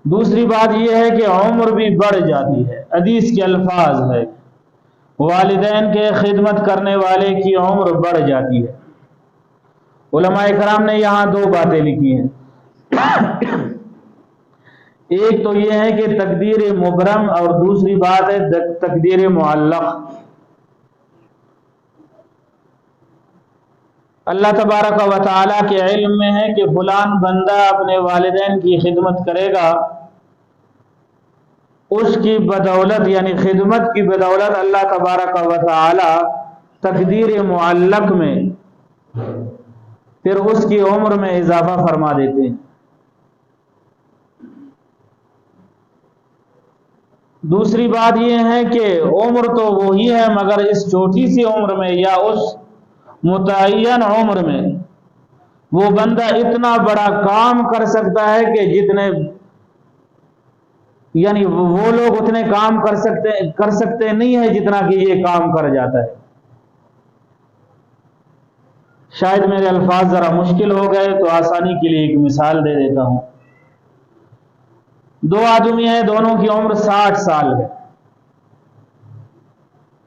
دوسری بات یہ ہے کہ عمر بھی بڑھ جاتی ہے. حدیث کے الفاظ ہے والدین کے خدمت کرنے والے کی عمر بڑھ جاتی ہے. علماء کرام نے یہاں دو باتیں لکھی ہیں. ایک تو یہ ہے کہ تقدیر مبرم، اور دوسری بات ہے تقدیر معلق. اللہ تبارک و تعالیٰ کے علم میں ہے کہ فلان بندہ اپنے والدین کی خدمت کرے گا، اس کی بدولت یعنی خدمت کی بدولت اللہ تبارک و تعالیٰ تقدیر معلق میں پھر اس کی عمر میں اضافہ فرما دیتے ہیں. دوسری بات یہ ہے کہ عمر تو وہی ہے، مگر اس چھوٹی سی عمر میں یا اس متعین عمر میں وہ بندہ اتنا بڑا کام کر سکتا ہے کہ جتنے یعنی وہ لوگ اتنے کام کر سکتے نہیں ہے جتنا کہ یہ کام کر جاتا ہے. شاید میرے الفاظ ذرا مشکل ہو گئے تو آسانی کے لیے ایک مثال دے دیتا ہوں. دو آدمی ہیں، دونوں کی عمر 60 سال ہے.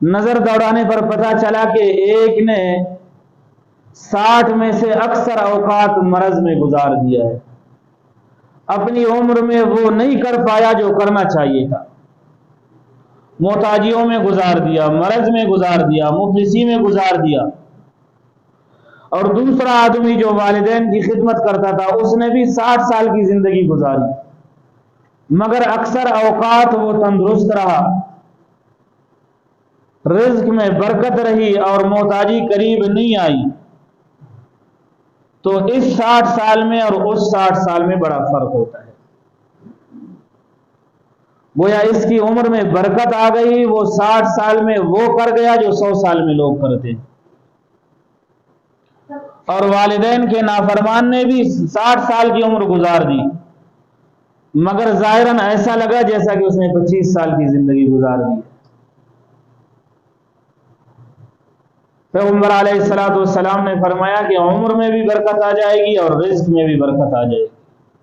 نظر دوڑانے پر پتہ چلا کہ ایک نے 60 میں سے اکثر اوقات مرض میں گزار دیا ہے. اپنی عمر میں وہ نہیں کر پایا جو کرنا چاہیے تھا. محتاجیوں میں گزار دیا، مرض میں گزار دیا، مفلسی میں گزار دیا. اور دوسرا آدمی جو والدین کی خدمت کرتا تھا اس نے بھی 60 سال کی زندگی گزاری، مگر اکثر اوقات وہ تندرست رہا، رزق میں برکت رہی اور محتاجی قریب نہیں آئی. تو اس 60 سال میں اور اس 60 سال میں بڑا فرق ہوتا ہے. گویا اس کی عمر میں برکت آ گئی، وہ 60 سال میں وہ کر گیا جو 100 سال میں لوگ کرتے ہیں. اور والدین کے نافرمان نے بھی 60 سال کی عمر گزار دی، مگر ظاہراً ایسا لگا جیسا کہ اس نے 25 سال کی زندگی گزار دی. پیغمبر علیہ السلام نے فرمایا کہ عمر میں بھی برکت آ جائے گی اور رزق میں بھی برکت آ جائے گی.